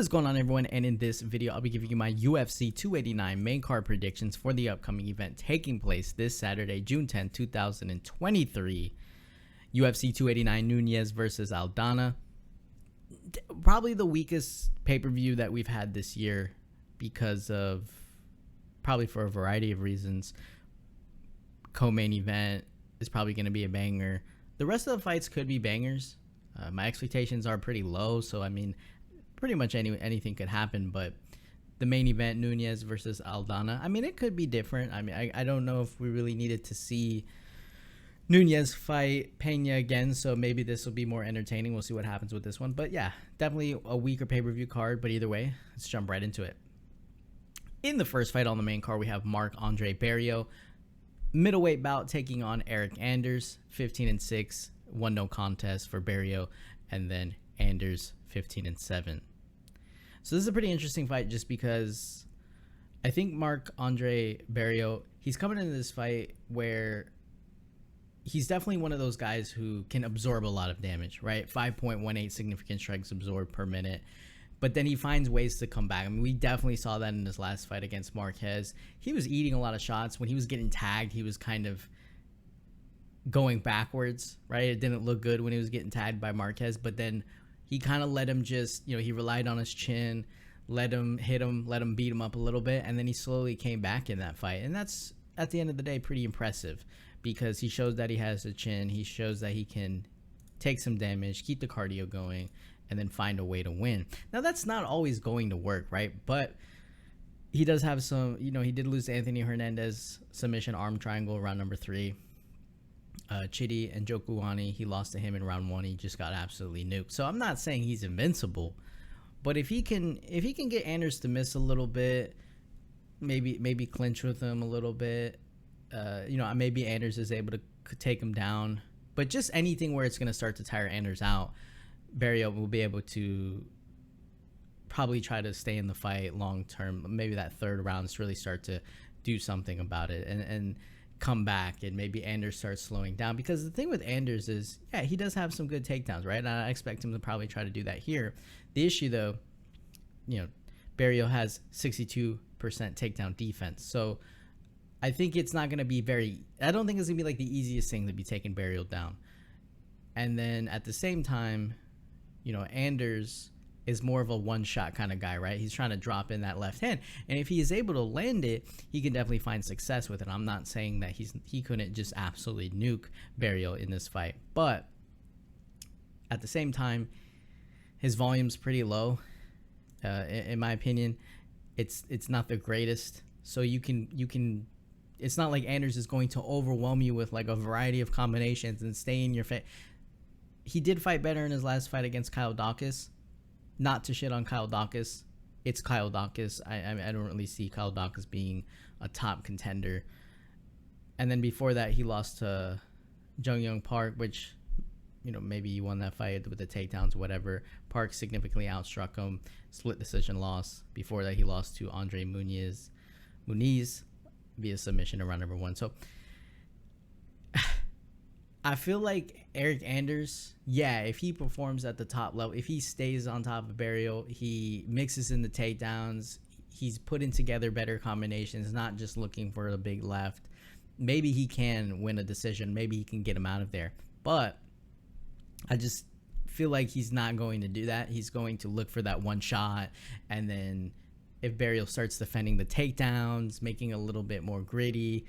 What is going on, everyone? And in this video, I'll be giving you my UFC 289 main card predictions for the upcoming event taking place this Saturday, June 10, 2023. UFC 289 Nunes versus Aldana. Probably the weakest pay-per-view that we've had this year because of, probably for a variety of reasons. Co-main event is probably going to be a banger. The rest of the fights could be bangers. My expectations are pretty low, so I mean, pretty much anything could happen. But the main event, Nunes versus Aldana, I mean, it could be different. I mean, I don't know if we really needed to see Nunes fight Pena again, so maybe this will be more entertaining. We'll see what happens with this one. But yeah, definitely a weaker pay-per-view card, but either way, let's jump right into it. In the first fight on the main card, we have Marc-Andre Barriault, middleweight bout taking on Eryk Anders, 15-6, one no contest for Barriault, and then Anders 15-7. So this is a pretty interesting fight just because I think Marc-Andre Barriault, he's coming into this fight where he's definitely one of those guys who can absorb a lot of damage, right? 5.18 significant strikes absorbed per minute. But then he finds ways to come back. I mean, we definitely saw that in his last fight against Marquez. He was eating a lot of shots. When he was getting tagged, he was kind of going backwards, right? It didn't look good when he was getting tagged by Marquez, but then he kind of let him just, he relied on his chin, let him hit him, let him beat him up a little bit, and then he slowly came back in that fight. And that's, at the end of the day, pretty impressive because he shows that he has a chin. He shows that he can take some damage, keep the cardio going, and then find a way to win. Now, that's not always going to work, right? But he does have some, he did lose to Anthony Hernandez, submission arm triangle, round number 3. Chidi and Njokuani, he lost to him in round 1. He just got absolutely nuked. So I'm not saying he's invincible, but if he can get Anders to miss a little bit, maybe clinch with him a little bit, maybe Anders is able to take him down. But just anything where it's going to start to tire Anders out, Barriault will be able to probably try to stay in the fight long term. Maybe that third round to really start to do something about it and come back, and maybe Anders starts slowing down. Because the thing with Anders is, yeah, he does have some good takedowns, right? And I expect him to probably try to do that here. The issue, though, Barriault has 62% takedown defense. So I think it's not going to be I don't think it's going to be like the easiest thing to be taking Barriault down. And then at the same time, Anders is more of a one-shot kind of guy, right? He's trying to drop in that left hand. And if he is able to land it, he can definitely find success with it. I'm not saying that he couldn't just absolutely nuke Barriault in this fight. But at the same time, his volume's pretty low. In my opinion, it's not the greatest. So you can it's not like Anders is going to overwhelm you with like a variety of combinations and stay in your face. He did fight better in his last fight against Kyle Daukaus. Not to shit on Kyle Daukaus. It's Kyle Daukaus. I don't really see Kyle Daukaus being a top contender. And then before that, he lost to Jung Young Park, which, maybe he won that fight with the takedowns, whatever. Park significantly outstruck him. Split decision loss. Before that, he lost to Andre Muniz via submission in round number 1. So I feel like Eryk Anders, yeah, if he performs at the top level, if he stays on top of Barriault, he mixes in the takedowns, he's putting together better combinations, not just looking for a big left, maybe he can win a decision, maybe he can get him out of there. But I just feel like he's not going to do that. He's going to look for that one shot, and then if Barriault starts defending the takedowns, making it a little bit more gritty,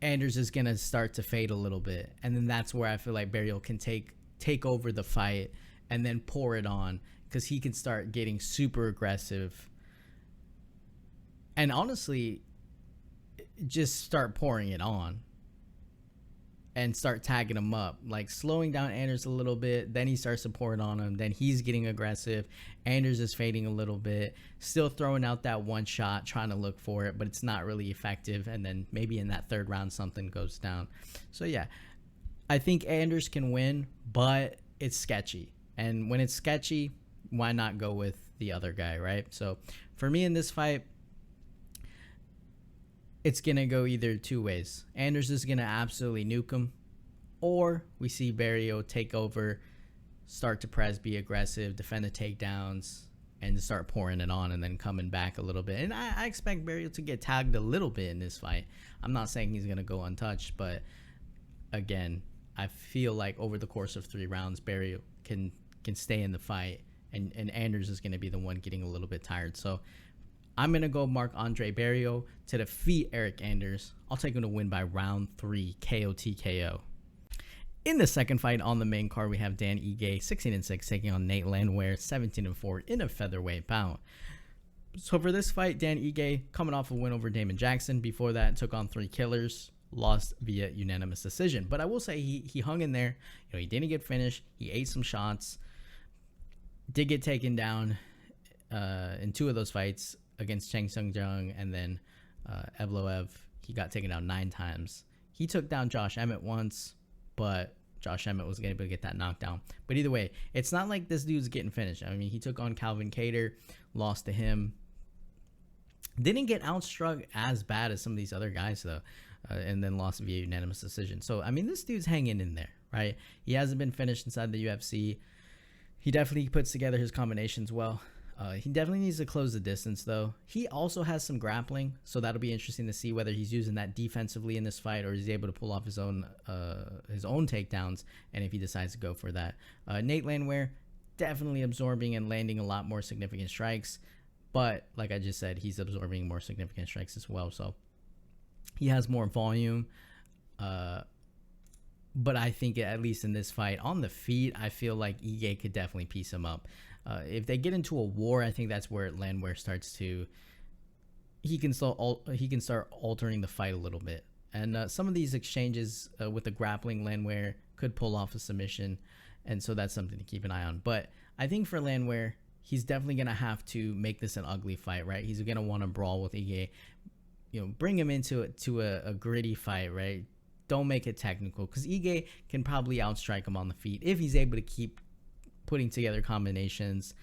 Anders is going to start to fade a little bit. And then that's where I feel like Barriault can take over the fight and then pour it on, because he can start getting super aggressive. And honestly, just start pouring it on and start tagging him up, like slowing down Anders a little bit. Then he starts to pour it on him. Then he's getting aggressive. Anders is fading a little bit, still throwing out that one shot, trying to look for it, but it's not really effective. And then maybe in that third round, something goes down. So yeah, I think Anders can win, but it's sketchy. And when it's sketchy, why not go with the other guy, right? So for me in this fight, it's going to go either two ways. Anders is going to absolutely nuke him, or we see Barriault take over, start to press, be aggressive, defend the takedowns, and start pouring it on and then coming back a little bit. And I expect Barriault to get tagged a little bit in this fight. I'm not saying he's going to go untouched, but again, I feel like over the course of 3 rounds, Barriault can stay in the fight, and Anders is going to be the one getting a little bit tired. So I'm going to go Marc-Andre Barriault to defeat Eryk Anders. I'll take him to win by round 3 KO TKO. In the second fight on the main card, we have Dan Ige, 16-6, taking on Nate Landwehr, 17-4, in a featherweight bout. So for this fight, Dan Ige coming off a win over Damon Jackson. Before that, took on 3 killers, lost via unanimous decision. But I will say he hung in there. You know, he didn't get finished. He ate some shots. Did get taken down in 2 of those fights against Chang Sung-jung and then Evloev. He got taken down 9 times. He took down Josh Emmett once, but Josh Emmett was able to get that knockdown. But either way, it's not like this dude's getting finished. I mean, he took on Calvin Kattar, lost to him. Didn't get outstruck as bad as some of these other guys, though, and then lost via unanimous decision. So, I mean, this dude's hanging in there, right? He hasn't been finished inside the UFC. He definitely puts together his combinations well. He definitely needs to close the distance, though. He also has some grappling, so that'll be interesting to see whether he's using that defensively in this fight or is he able to pull off his own takedowns, and if he decides to go for that. Nate Landwehr definitely absorbing and landing a lot more significant strikes, but like I just said, he's absorbing more significant strikes as well, so he has more volume. But I think at least in this fight, on the feet, I feel like Ige could definitely piece him up. If they get into a war, I think that's where Landwehr starts to he can start altering the fight a little bit. And some of these exchanges with the grappling, Landwehr could pull off a submission, and so that's something to keep an eye on. But I think for Landwehr, he's definitely gonna have to make this an ugly fight, right? He's gonna want to brawl with Ige, you know, bring him into a gritty fight, right? Don't make it technical, because Ige can probably outstrike him on the feet if he's able to keep putting together combinations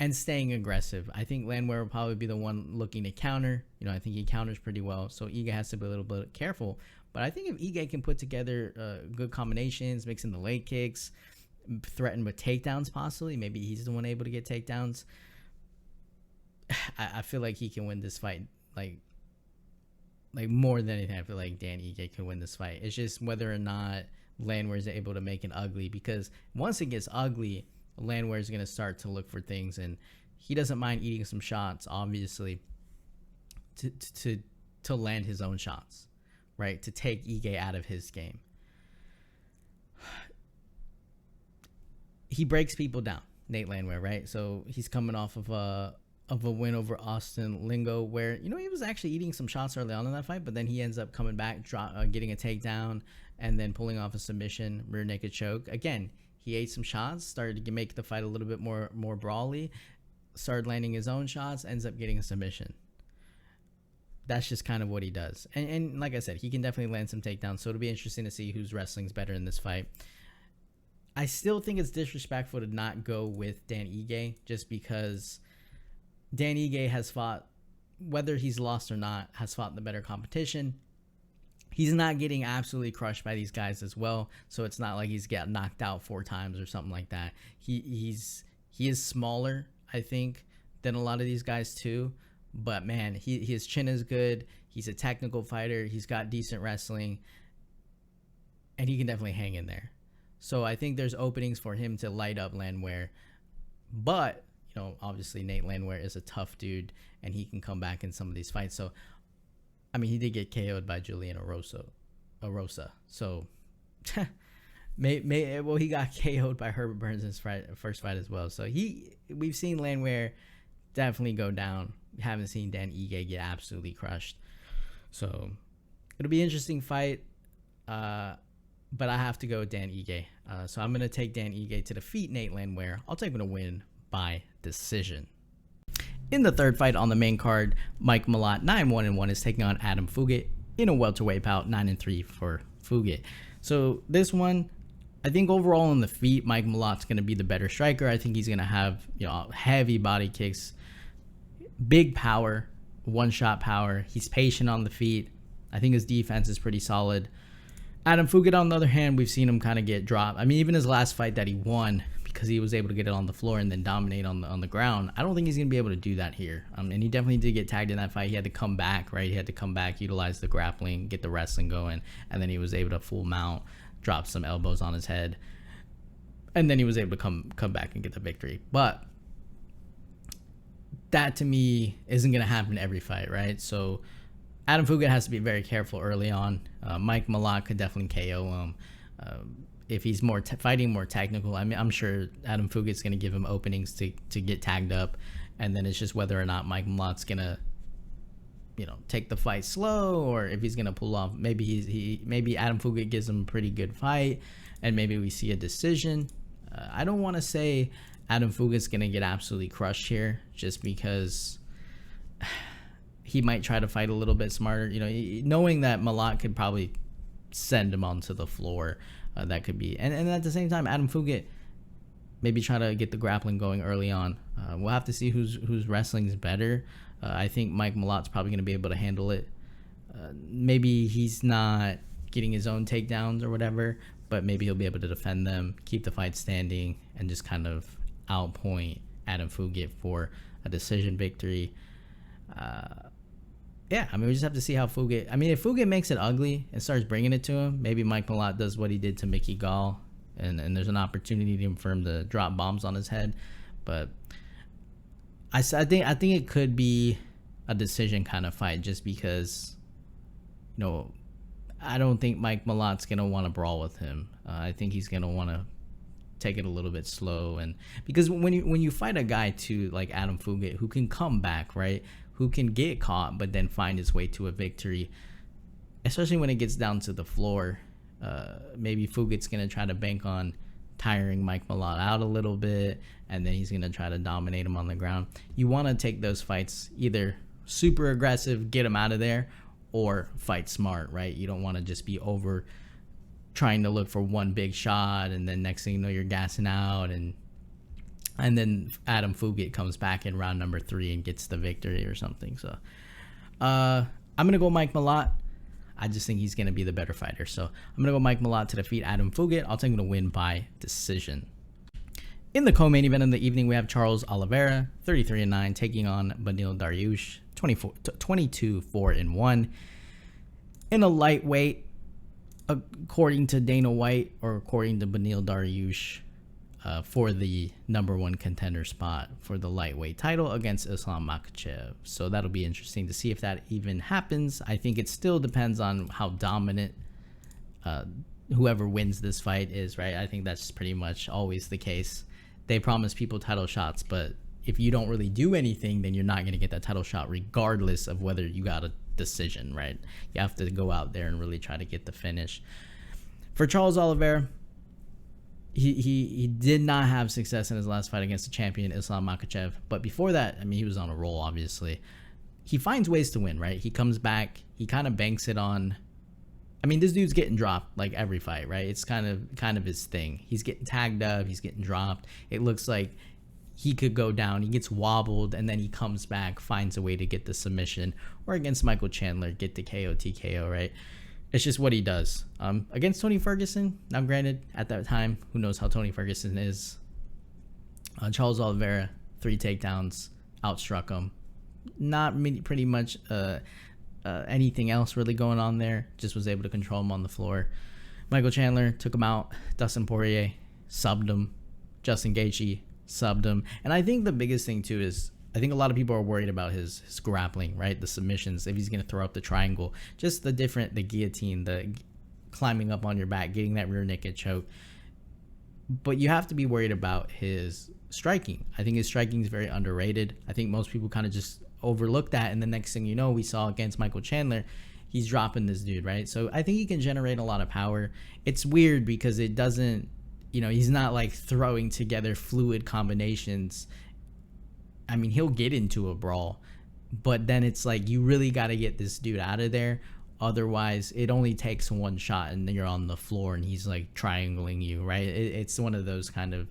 and staying aggressive. I think Landwehr will probably be the one looking to counter. You know, I think he counters pretty well, so Ige has to be a little bit careful. But I think if Ige can put together good combinations, mix in the leg kicks, threaten with takedowns possibly, maybe he's the one able to get takedowns, I feel like he can win this fight. Like more than anything, I feel like Dan Ige can win this fight. It's just whether or not Landwehr is able to make it ugly, because once it gets ugly, Landwehr is going to start to look for things, and he doesn't mind eating some shots, obviously, to land his own shots, right? To take Ige out of his game. He breaks people down, Nate Landwehr, right? So he's coming off of a win over Austin Lingo, where, you know, he was actually eating some shots early on in that fight, but then he ends up coming back, getting a takedown, and then pulling off a submission, rear naked choke. Again, he ate some shots, started to make the fight a little bit more brawly, started landing his own shots, ends up getting a submission. That's just kind of what he does. And like I said, he can definitely land some takedowns, so it'll be interesting to see whose wrestling's better in this fight. I still think it's disrespectful to not go with Dan Ige, just because Dan Ige has fought, whether he's lost or not, has fought the better competition. He's not getting absolutely crushed by these guys as well, so it's not like he's got knocked out 4 times or something like that. He is smaller, I think, than a lot of these guys too, but man, his chin is good. He's a technical fighter. He's got decent wrestling, and he can definitely hang in there. So I think there's openings for him to light up Landwehr, but you know, obviously Nate Landwehr is a tough dude, and he can come back in some of these fights. So I mean, he did get KO'd by Julian Erosa. So, he got KO'd by Herbert Burns in his first fight as well. So we've seen Landwehr definitely go down. We haven't seen Dan Ige get absolutely crushed. So it'll be an interesting fight. But I have to go with Dan Ige. So I'm going to take Dan Ige to defeat Nate Landwehr. I'll take him to win by decision. In the third fight on the main card, Mike Malott, 9-1-1, is taking on Adam Fugitt in a welterweight bout, 9-3 for Fugitt. So this one, I think overall on the feet, Mike Malott's going to be the better striker. I think he's going to have, you know, heavy body kicks, big power, one-shot power. He's patient on the feet. I think his defense is pretty solid. Adam Fugitt, on the other hand, we've seen him kind of get dropped. I mean, even his last fight that he won, because he was able to get it on the floor and then dominate on the ground. I don't think he's going to be able to do that here. And he definitely did get tagged in that fight. He had to come back, right? He had to come back, utilize the grappling, get the wrestling going, and then he was able to full mount, drop some elbows on his head, and then he was able to come back and get the victory. But that, to me, isn't going to happen every fight, right? So Adam Fugitt has to be very careful early on. Mike Malott could definitely KO him. If he's fighting more technical, I mean, I'm sure Adam Fugitt's going to give him openings to get tagged up, and then it's just whether or not Mike Malott's going to, take the fight slow, or if he's going to pull off. Maybe Adam Fugitt gives him a pretty good fight, and maybe we see a decision. I don't want to say Adam Fugitt's going to get absolutely crushed here, just because he might try to fight a little bit smarter, knowing that Malott could probably send him onto the floor. That could be, and at the same time, Adam Fugitt maybe try to get the grappling going early on. We'll have to see whose wrestling is better. I think Mike Malott's probably going to be able to handle it. Maybe he's not getting his own takedowns or whatever, but maybe he'll be able to defend them, keep the fight standing, and just kind of outpoint Adam Fugitt for a decision victory. Yeah, I mean, we just have to see how Fugitt... I mean, if Fugitt makes it ugly and starts bringing it to him, maybe Mike Malott does what he did to Mickey Gall, and there's an opportunity for him to drop bombs on his head. But I think it could be a decision kind of fight, just because, I don't think Mike Malott's going to want to brawl with him. I think he's going to want to take it a little bit slow, and because when you fight a guy too, like Adam Fugitt, who can come back, right, who can get caught but then find his way to a victory, especially when it gets down to the floor, maybe Fugitt's going to try to bank on tiring Mike Malott out a little bit, and then he's going to try to dominate him on the ground. You want to take those fights either super aggressive, get him out of there, or fight smart, right? You don't want to just be over trying to look for one big shot, and then next thing you know, you're gassing out, and then Adam Fugitt comes back in round number 3 and gets the victory or something. So I'm going to go Mike Malott. I just think he's going to be the better fighter. So I'm going to go Mike Malott to defeat Adam Fugitt. I'll take him to win by decision. In the co-main event of the evening, we have Charles Oliveira, 33-9, taking on Beneil Dariush, 22-4-1. In a lightweight, according to Dana White, or according to Beneil Dariush, for the number 1 contender spot for the lightweight title against Islam Makhachev. So that'll be interesting to see if that even happens. I think it still depends on how dominant whoever wins this fight is, right? I think that's pretty much always the case. They promise people title shots, but if you don't really do anything, then you're not going to get that title shot regardless of whether you got a decision, right? You have to go out there and really try to get the finish. For Charles Oliveira, he did not have success in his last fight against the champion Islam Makhachev, but before that, I mean, he was on a roll. Obviously, he finds ways to win, right? He comes back, he kind of banks it on. I mean, this dude's getting dropped like every fight, right? It's kind of his thing. He's getting tagged up, he's getting dropped. It looks like he could go down, he gets wobbled, and then he comes back, finds a way to get the submission, or against Michael Chandler, get the KO, TKO, right? It's just what he does. Against Tony Ferguson, now granted, at that time, who knows how Tony Ferguson is. Charles Oliveira, 3 takedowns, outstruck him. Not pretty much anything else really going on there. Just was able to control him on the floor. Michael Chandler took him out. Dustin Poirier subbed him. Justin Gaethje subbed him. And I think the biggest thing too is, I think a lot of people are worried about his grappling, right? The submissions, if he's going to throw up the triangle, just the guillotine, the climbing up on your back, getting that rear naked choke. But you have to be worried about his striking. I think his striking is very underrated. I think most people kind of just overlook that. And the next thing you know, we saw against Michael Chandler, he's dropping this dude, right? So I think he can generate a lot of power. It's weird because it doesn't, he's not like throwing together fluid combinations. I mean, he'll get into a brawl, but then it's like, you really got to get this dude out of there. Otherwise, it only takes one shot and then you're on the floor and he's like triangling you, right? It's one of those kind of,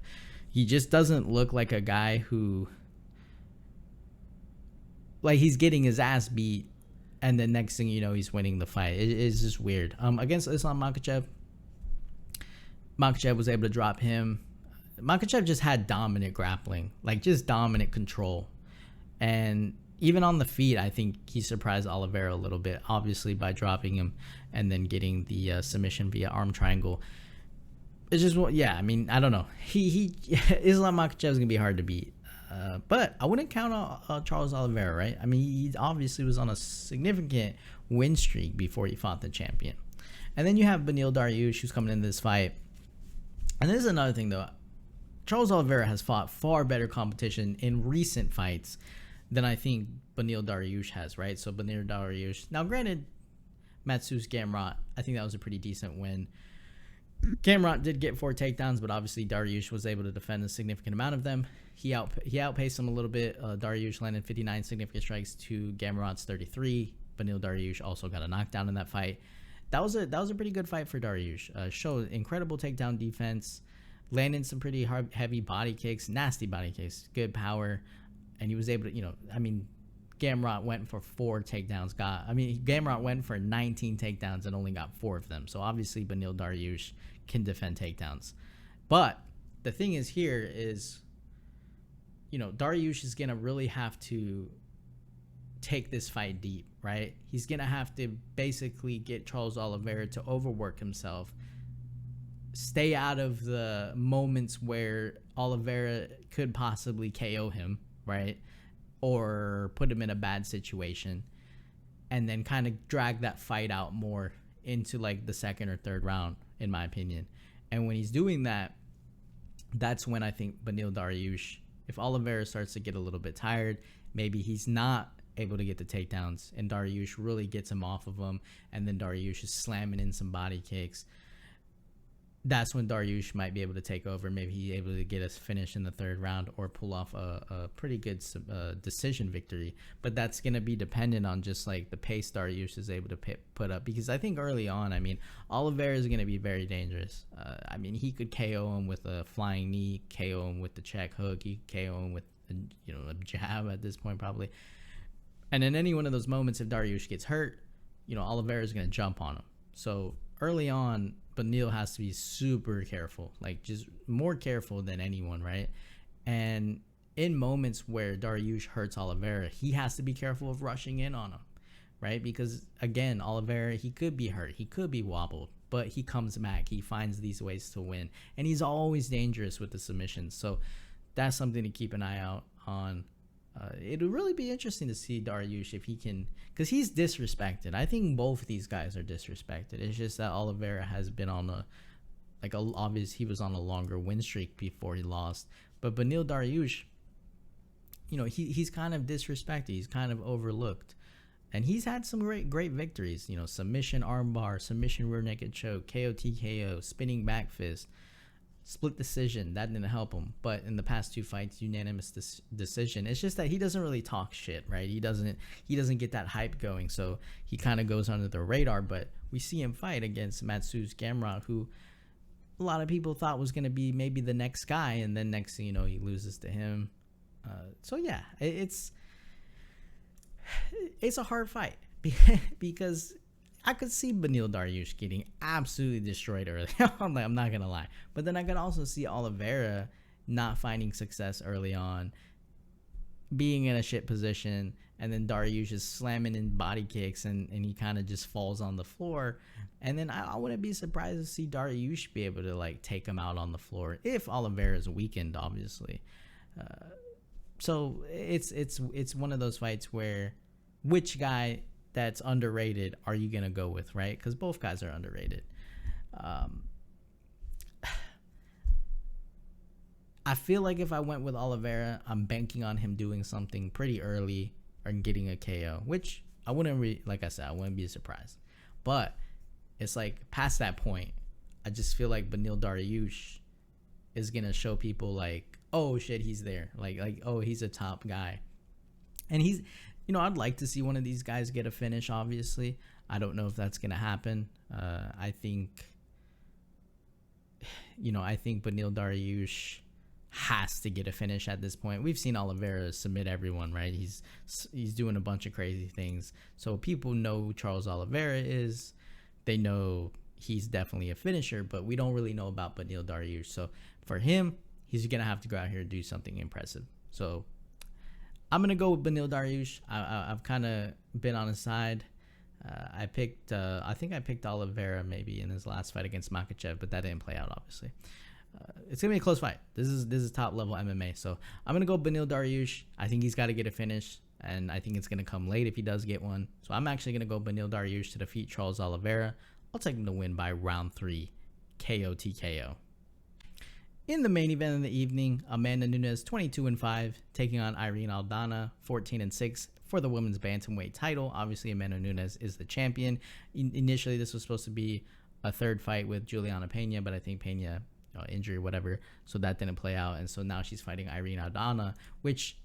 he just doesn't look like a guy who, like, he's getting his ass beat and the next thing you know, he's winning the fight. It's just weird. Against Islam Makhachev was able to drop him. Makhachev just had dominant grappling, like just dominant control. And even on the feet, I think he surprised Oliveira a little bit, obviously by dropping him and then getting the submission via arm triangle. It's just, yeah, I mean, I don't know. Islam Makhachev is going to be hard to beat. But I wouldn't count on Charles Oliveira, right? I mean, he obviously was on a significant win streak before he fought the champion. And then you have Beneil Dariush, who's coming into this fight. And this is another thing, though. Charles Oliveira has fought far better competition in recent fights than I think Beneil Dariush has, right? So Beneil Dariush. Now, granted, Mateusz Gamrot, I think that was a pretty decent win. Gamrot did get 4 takedowns, but obviously Dariush was able to defend a significant amount of them. He outpaced him a little bit. Dariush landed 59 significant strikes to Gamrot's 33. Beneil Dariush also got a knockdown in that fight. That was a pretty good fight for Dariush. Showed incredible takedown defense, landing some pretty heavy body kicks, nasty body kicks, good power, and he was able to, Gamrot went for 4 takedowns. Gamrot went for 19 takedowns and only got 4 of them. So obviously Beneil Dariush can defend takedowns. But the thing is here is, Dariush is going to really have to take this fight deep, right? He's going to have to basically get Charles Oliveira to overwork himself, stay out of the moments where Oliveira could possibly KO him, right? Or put him in a bad situation, and then kind of drag that fight out more into like the second or third round, in my opinion. And when he's doing that, that's when I think Beneil Dariush, if Oliveira starts to get a little bit tired, maybe he's not able to get the takedowns and Dariush really gets him off of him, and then Dariush is slamming in some body kicks. That's when Dariush might be able to take over. Maybe he's able to get us finish in the third round or pull off a pretty good decision victory. But that's going to be dependent on just like the pace Dariush is able to put up. Because I think early on, Oliveira is going to be very dangerous. He could KO him with a flying knee, KO him with the check hook, he could KO him with a jab at this point probably. And in any one of those moments, if Dariush gets hurt, Oliveira is going to jump on him. So early on, Beneil has to be super careful, like just more careful than anyone, right? And in moments where Dariush hurts Oliveira, he has to be careful of rushing in on him, right? Because again, Oliveira, he could be hurt, he could be wobbled, but he comes back, he finds these ways to win, and he's always dangerous with the submissions. So that's something to keep an eye out on. It'll really be interesting to see Dariush if he can, because he's disrespected. I think both of these guys are disrespected. It's just that Oliveira has been on he was on a longer win streak before he lost. But Beneil Dariush, he's kind of disrespected. He's kind of overlooked. And he's had some great victories. Submission armbar, submission rear naked choke, KO TKO, spinning back fist. Split decision, that didn't help him. But in the past 2 fights, unanimous decision. It's just that he doesn't really talk shit, right? He doesn't get that hype going, so he kind of goes under the radar. But we see him fight against Mateusz Gamrot, who a lot of people thought was going to be maybe the next guy, and then next thing you know, he loses to him. So yeah, it's a hard fight because I could see Beneil Dariush getting absolutely destroyed early on. I'm not going to lie. But then I could also see Oliveira not finding success early on, being in a shit position, and then Dariush is slamming in body kicks, and he kind of just falls on the floor. And then I wouldn't be surprised to see Dariush be able to like take him out on the floor if Oliveira is weakened, obviously. So it's one of those fights where which guy that's underrated are you gonna go with, right? Because both guys are underrated. I feel like if I went with Oliveira, I'm banking on him doing something pretty early or getting a KO, which I wouldn't like I said, I wouldn't be surprised. But it's like past that point, I just feel like Beneil Dariush is gonna show people like, oh shit, he's there, like oh, he's a top guy. And he's, I'd like to see one of these guys get a finish, obviously. I don't know if that's going to happen. I think Beneil Dariush has to get a finish at this point. We've seen Oliveira submit everyone, right? He's doing a bunch of crazy things. So people know who Charles Oliveira is. They know he's definitely a finisher, but we don't really know about Beneil Dariush. So for him, he's going to have to go out here and do something impressive. So I'm going to go with Beneil Dariush. I've kind of been on his side. I think I picked Oliveira maybe in his last fight against Makhachev, but that didn't play out, obviously. It's going to be a close fight. This is top level MMA. So I'm going to go Beneil Dariush. I think he's got to get a finish, and I think it's going to come late if he does get one. So I'm actually going to go Beneil Dariush to defeat Charles Oliveira. I'll take him to win by round 3, KO TKO. In the main event of the evening, Amanda Nunes, 22-5, taking on Irene Aldana, 14-6 for the women's bantamweight title. Obviously, Amanda Nunes is the champion. Initially, this was supposed to be a third fight with Juliana Pena, but I think Pena, injury, whatever, so that didn't play out. And so now she's fighting Irene Aldana, which,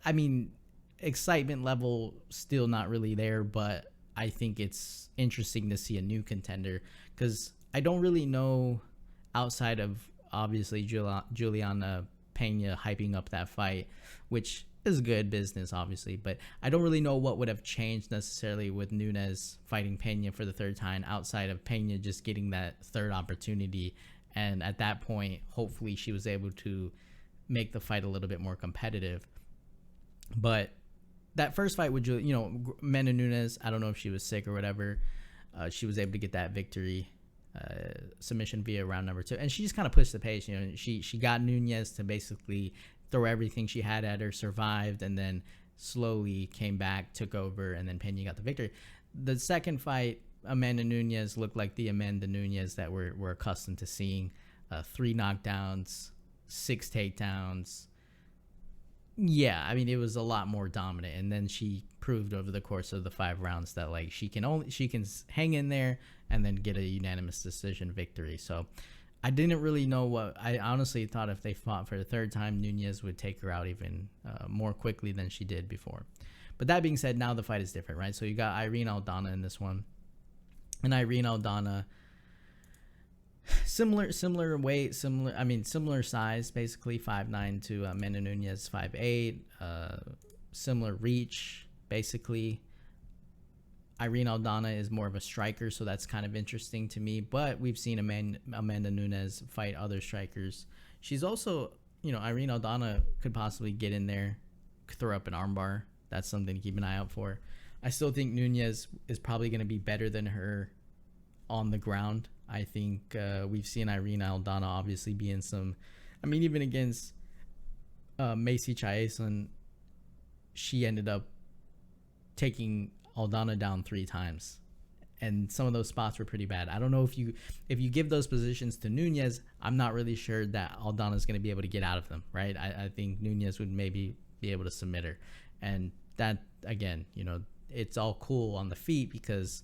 I mean, excitement level still not really there, but I think it's interesting to see a new contender because I don't really know outside of obviously Juliana Pena hyping up that fight, which is good business, obviously, but I don't really know what would have changed necessarily with Nunes fighting Pena for the third time outside of Pena just getting that third opportunity. And at that point, hopefully she was able to make the fight a little bit more competitive. But that first fight with Amanda Nunes, I don't know if she was sick or whatever. She was able to get that victory. Submission via round number 2, and she just kind of pushed the pace. She got Nunes to basically throw everything she had at her, survived, and then slowly came back, took over, and then Pena got the victory. The second fight, Amanda Nunes looked like the Amanda Nunes that we're accustomed to seeing. 3 knockdowns, 6 takedowns. Yeah, I mean, it was a lot more dominant, and then she proved over the course of the 5 rounds that like she can hang in there and then get a unanimous decision victory. So I didn't really know what I honestly thought if they fought for the third time, Nunes would take her out even more quickly than she did before. But that being said, now the fight is different, right? So you got Irene Aldana in this one, and Irene Aldana, similar weight, similar size, basically 5'9" to Amanda Nunes 5'8", similar reach, basically. Irene Aldana is more of a striker, so that's kind of interesting to me. But we've seen Amanda Nunes fight other strikers. She's also, Irene Aldana could possibly get in there, throw up an armbar. That's something to keep an eye out for. I still think Nunes is probably going to be better than her on the ground. I think we've seen Irene Aldana obviously be in some, even against Macy Chiasson, she ended up taking Aldana down 3 times, and some of those spots were pretty bad. I don't know if you give those positions to Nunes, I'm not really sure that Aldana is going to be able to get out of them, right? I think Nunes would maybe be able to submit her, and that, again, it's all cool on the feet because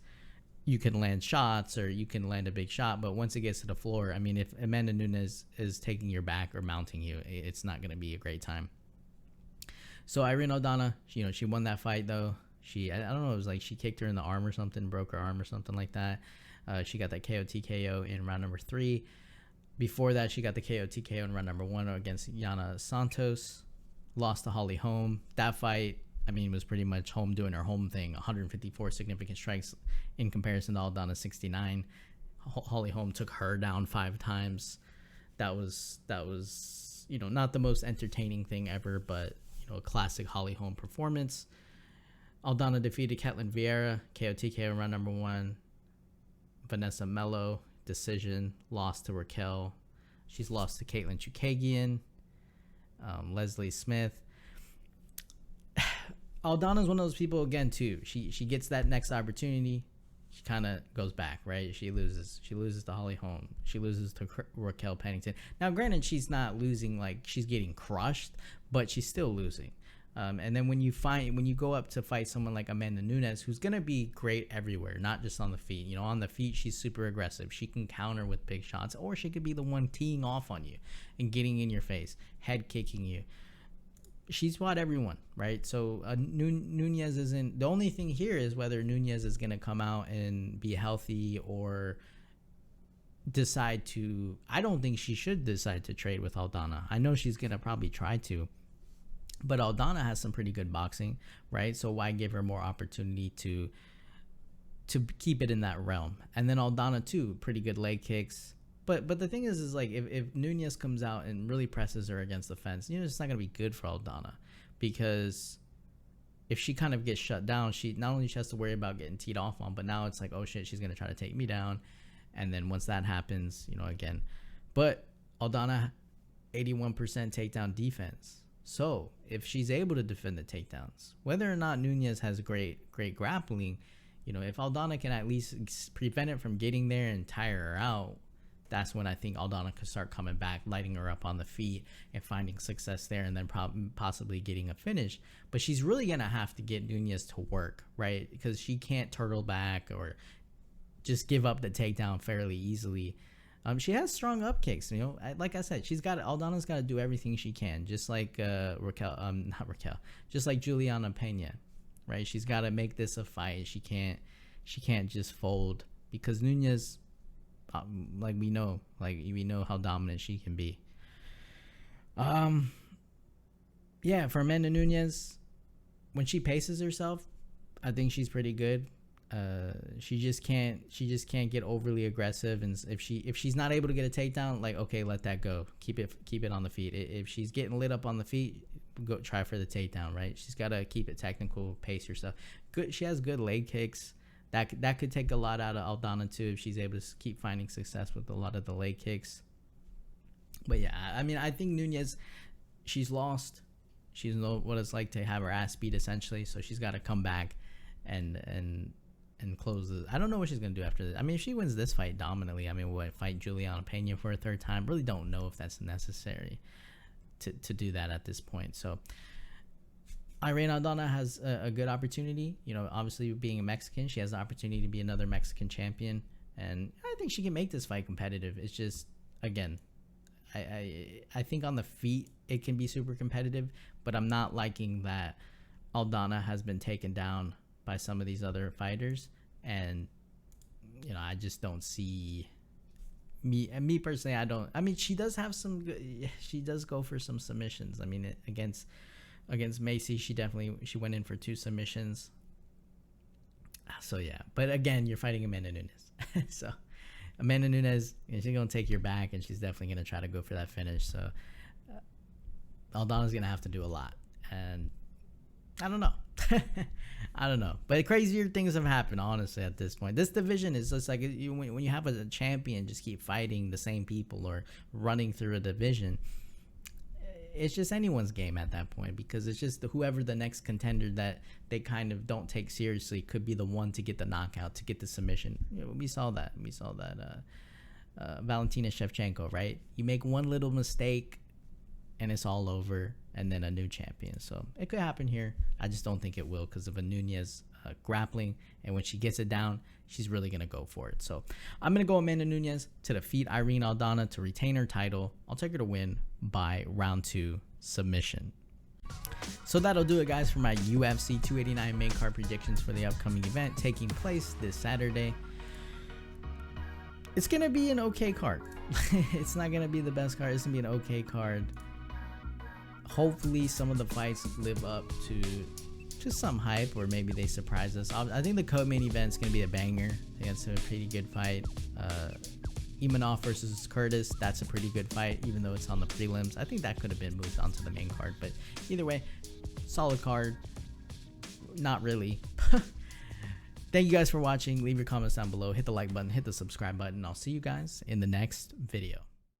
you can land shots or you can land a big shot, but once it gets to the floor, if Amanda Nunes is taking your back or mounting you, it's not going to be a great time. So Irene Aldana, she won that fight though. I don't know, it was like she kicked her in the arm or something, broke her arm or something like that. She got that KO TKO in round number 3. Before that, she got the KO TKO in round number 1 against Yana Santos. Lost to Holly Holm. That fight, was pretty much Holm doing her home thing. 154 significant strikes in comparison to Aldana 69. Holly Holm took her down 5 times. That was not the most entertaining thing ever, but a classic Holly Holm performance. Aldana defeated Ketlin Vieira, KO TKO in round number 1. Vanessa Mello, decision, lost to Raquel. She's lost to Caitlin Chukagian. Leslie Smith. Aldana's one of those people, again, too. She gets that next opportunity. She kind of goes back, right? She loses to Holly Holm. She loses to Raquel Pennington. Now, granted, she's not losing like she's getting crushed, but she's still losing. And then when you go up to fight someone like Amanda Nunes, who's going to be great everywhere, not just on the feet. On the feet, she's super aggressive. She can counter with big shots, or she could be the one teeing off on you and getting in your face, head kicking you. She's fought everyone, right? So Nunes isn't, the only thing here is whether Nunes is going to come out and be healthy or decide to, I don't think she should decide to trade with Aldana. I know she's going to probably try to, but Aldana has some pretty good boxing, right? So why give her more opportunity to keep it in that realm? And then Aldana too, pretty good leg kicks, But the thing is like if Nunes comes out and really presses her against the fence, you know, it's not gonna be good for Aldana, because if she kind of gets shut down, she not only has to worry about getting teed off on, but now it's like, oh shit, she's gonna try to take me down, and then once that happens, you know, again. But Aldana, 81% takedown defense. So if she's able to defend the takedowns, whether or not Nunes has great grappling, you know, if Aldana can at least prevent it from getting there and tire her out, that's when I think Aldana could start coming back, lighting her up on the feet and finding success there, and then possibly getting a finish. But she's really going to have to get Nunes to work, right? Because she can't turtle back or just give up the takedown fairly easily. She has strong up kicks, you know. Like I said, Aldana's got to do everything she can, just like just like Juliana Pena, right? She's got to make this a fight. She can't just fold, because Nunes, like we know how dominant she can be. Yeah, for Amanda Nunes, when she paces herself, I think she's pretty good. She just can't get overly aggressive, and if she's not able to get a takedown, like, okay, let that go. Keep it on the feet. If she's getting lit up on the feet, go try for the takedown, right? She's got to keep it technical, pace herself. Good. She has good leg kicks. That could take a lot out of Aldana too, if she's able to keep finding success with a lot of the leg kicks. But yeah, I mean, I think Nunes, she's lost. She knows what it's like to have her ass beat, essentially. So she's got to come back and close this. I don't know what she's gonna do after this. I mean, if she wins this fight dominantly, I mean, fight Juliana Pena for a third time? Really don't know if that's necessary to do that at this point. So Irene Aldana has a good opportunity. You know, obviously being a Mexican, she has the opportunity to be another Mexican champion, and I think she can make this fight competitive. It's just, again, I think on the feet it can be super competitive, but I'm not liking that Aldana has been taken down by some of these other fighters, and you know, I just don't see me personally. I mean, she does have some good, she does go for some submissions. I mean, against Macy, she went in for 2 submissions. So yeah, but again, you're fighting Amanda Nunes. So Amanda Nunes, she's gonna take your back, and she's definitely gonna try to go for that finish. So Aldana's gonna have to do a lot, and I don't know. I don't know, but crazier things have happened, honestly, at this point. This division is just like, when you have a champion just keep fighting the same people or running through a division, it's just anyone's game at that point, because it's just whoever the next contender that they kind of don't take seriously could be the one to get the knockout, to get the submission. You know, we saw that Valentina Shevchenko, right? You make one little mistake and it's all over, and then a new champion. So it could happen here. I just don't think it will, because of a Nunes grappling, and when she gets it down, she's really gonna go for it. So I'm gonna go Amanda Nunes to defeat Irene Aldana to retain her title. I'll take her to win by round 2 submission. So that'll do it, guys, for my UFC 289 main card predictions for the upcoming event taking place this Saturday. It's gonna be an okay card. It's not gonna be the best card. It's gonna be an okay card. Hopefully some of the fights live up to some hype, or maybe they surprise us. I think the co-main event is going to be a banger. I think it's a pretty good fight. Imavov versus Curtis, that's a pretty good fight, even though it's on the prelims. I think that could have been moved onto the main card, but either way, solid card. Not really. Thank you guys for watching. Leave your comments down below. Hit the like button, hit the subscribe button. I'll see you guys in the next video.